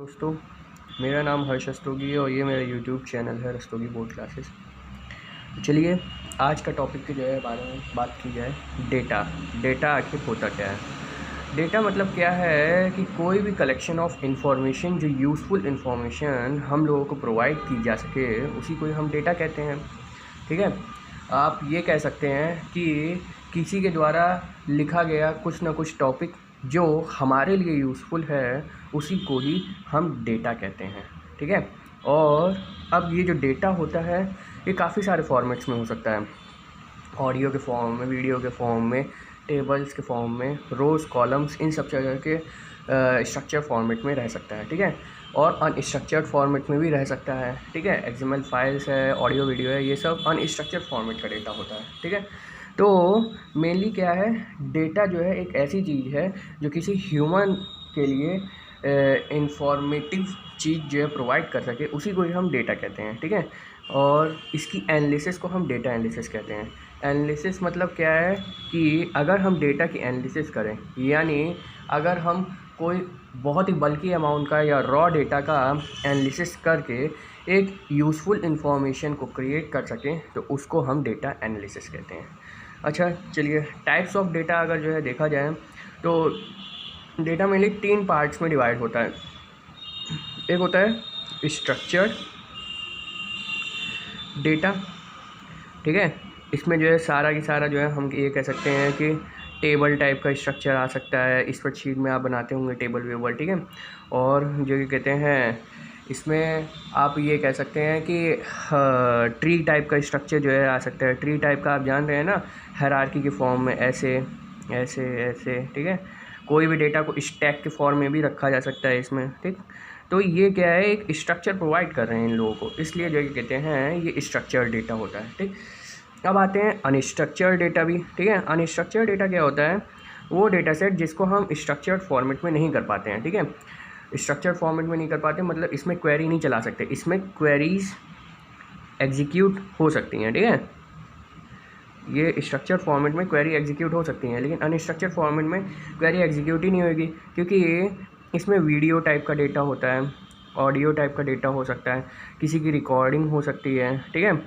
दोस्तों, मेरा नाम हर्ष रस्तोगी है और ये मेरा यूट्यूब चैनल है रस्तोगी बोर्ड क्लासेस। चलिए आज का टॉपिक के जो है बारे में बात की जाए। डेटा आखिर होता क्या है। डेटा मतलब क्या है कि कोई भी कलेक्शन ऑफ इंफॉर्मेशन जो यूज़फुल इंफॉर्मेशन हम लोगों को प्रोवाइड की जा सके, उसी को हम डेटा कहते हैं। ठीक है, आप ये कह सकते हैं कि किसी के द्वारा लिखा गया कुछ ना कुछ टॉपिक जो हमारे लिए यूज़फुल है, उसी को ही हम डेटा कहते हैं। ठीक है, और अब ये जो डेटा होता है ये काफ़ी सारे फॉर्मेट्स में हो सकता है। ऑडियो के फॉर्म में, वीडियो के फॉर्म में, टेबल्स के फॉर्म में, रोज़, कॉलम्स, इन सब जगह के स्ट्रक्चर फॉर्मेट में रह सकता है। ठीक है, और अनस्ट्रक्चर्ड फॉर्मेट में भी रह सकता है। ठीक है, एक्सएमएल फाइल्स है, ऑडियो वीडियो है, ये सब अनस्ट्रक्चर्ड फॉर्मेट का डेटा होता है। ठीक है, तो मेनली क्या है, डेटा जो है एक ऐसी चीज़ है जो किसी ह्यूमन के लिए इंफॉर्मेटिव चीज़ जो है प्रोवाइड कर सके, उसी को ही हम डेटा कहते हैं। ठीक है, और इसकी एनालिसिस को हम डेटा एनालिसिस कहते हैं। एनालिसिस मतलब क्या है कि अगर हम डेटा की एनालिसिस करें, यानी अगर हम कोई बहुत ही बल्कि अमाउंट का या रॉ डेटा का एनालिसिस करके एक यूज़फुल इंफॉर्मेशन को क्रिएट कर सकें, तो उसको हम डेटा एनालिसिस कहते हैं। अच्छा चलिए, टाइप्स ऑफ डेटा अगर जो है देखा जाए तो डेटा मेनली 3 पार्ट्स में डिवाइड होता है। एक होता है स्ट्रक्चर्ड डेटा। ठीक है, इसमें जो है सारा की सारा जो है हम ये कह सकते हैं कि टेबल टाइप का स्ट्रक्चर आ सकता है। स्प्रेडशीट में आप बनाते होंगे टेबल वेबल। ठीक है, और जो ये कहते हैं इसमें आप ये कह सकते हैं कि ट्री टाइप का स्ट्रक्चर जो है आ सकता है। ट्री टाइप का आप जान रहे हैं ना, हायरार्की के फॉर्म में ऐसे ऐसे ऐसे। ठीक है, कोई भी डेटा को स्टैक के फॉर्म में भी रखा जा सकता है इसमें। ठीक, तो ये क्या है, एक स्ट्रक्चर प्रोवाइड कर रहे हैं इन लोगों को, इसलिए जो कहते हैं ये स्ट्रक्चर्ड डेटा होता है। ठीक, अब आते हैं अनस्ट्रक्चर्ड डेटा भी। ठीक है, अनस्ट्रक्चर्ड डेटा क्या होता है, वो डेटा सेट जिसको हम स्ट्रक्चर्ड फॉर्मेट में नहीं कर पाते हैं। ठीक है, स्ट्रक्चर्ड फॉर्मेट में नहीं कर पाते मतलब इसमें क्वेरी नहीं चला सकते, इसमें क्वेरीज एग्जीक्यूट हो सकती हैं। ठीक है, ये स्ट्रक्चर फॉर्मेट में क्वेरी एग्जीक्यूट हो सकती हैं, लेकिन अनस्ट्रक्चर फॉर्मेट में क्वेरी एग्जीक्यूट ही नहीं होगी, क्योंकि इसमें वीडियो टाइप का डेटा होता है, ऑडियो टाइप का डेटा हो सकता है, किसी की रिकॉर्डिंग हो सकती है। ठीक है,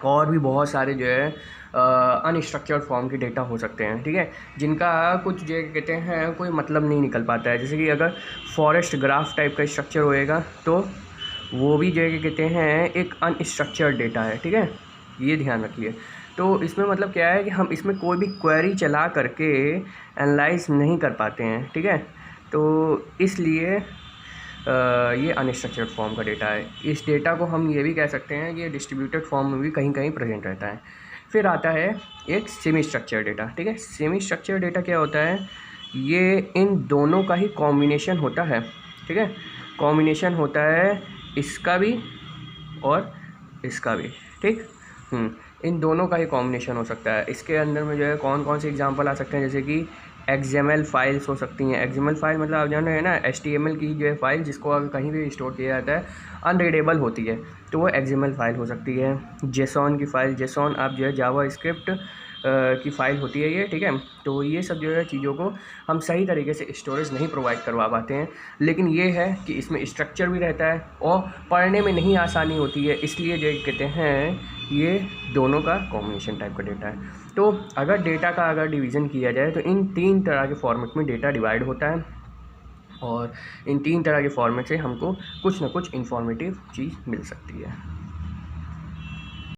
और भी बहुत सारे जो है अनस्ट्रक्चर्ड फॉर्म के डेटा हो सकते हैं। ठीक है, जिनका कुछ जो कहते हैं कोई मतलब नहीं निकल पाता है। जैसे कि अगर फॉरेस्ट ग्राफ टाइप का स्ट्रक्चर होएगा तो वो भी जो कहते हैं एक अनस्ट्रक्चर्ड डेटा है। ठीक है, ये ध्यान रखिए। तो इसमें मतलब क्या है कि हम इसमें कोई भी क्वेरी चला करके एनालाइज नहीं कर पाते हैं। ठीक है, तो इसलिए ये अनस्ट्रक्चर्ड फॉर्म का डेटा है। इस डेटा को हम ये भी कह सकते हैं कि ये डिस्ट्रीब्यूटेड फॉर्म में भी कहीं कहीं प्रेजेंट रहता है। फिर आता है एक सेमी स्ट्रक्चर्ड डेटा। ठीक है, सेमी स्ट्रक्चर्ड डेटा क्या होता है, ये इन दोनों का ही कॉम्बिनेशन होता है। ठीक है, कॉम्बिनेशन होता है इसका भी और इसका भी। ठीक, इन दोनों का ही कॉम्बिनेशन हो सकता है। इसके अंदर में जो है कौन कौन से एग्जांपल आ सकते हैं, जैसे कि एक्सएमएल फाइल्स हो सकती हैं। एक्सएमएल फाइल मतलब आप जान रहे हैं ना, एचटीएमएल की जो है फाइल जिसको अगर कहीं भी स्टोर किया जाता है अनरीडेबल होती है, तो वो एक्सएमएल फाइल हो सकती है। जेसॉन की फ़ाइल, जेसॉन आप जो है जावा स्क्रिप्ट की फ़ाइल होती है ये। ठीक है, तो ये सब जो है चीज़ों को हम सही तरीके से स्टोरेज नहीं प्रोवाइड करवा पाते हैं, लेकिन ये है कि इसमें स्ट्रक्चर भी रहता है और पढ़ने में नहीं आसानी होती है, इसलिए जो कहते हैं ये दोनों का कॉम्बिनेशन टाइप का डेटा है। तो अगर डेटा का अगर डिवीज़न किया जाए तो इन 3 तरह के फॉर्मेट में डेटा डिवाइड होता है, और इन 3 तरह के फॉर्मेट से हमको कुछ ना कुछ इन्फॉर्मेटिव चीज़ मिल सकती है।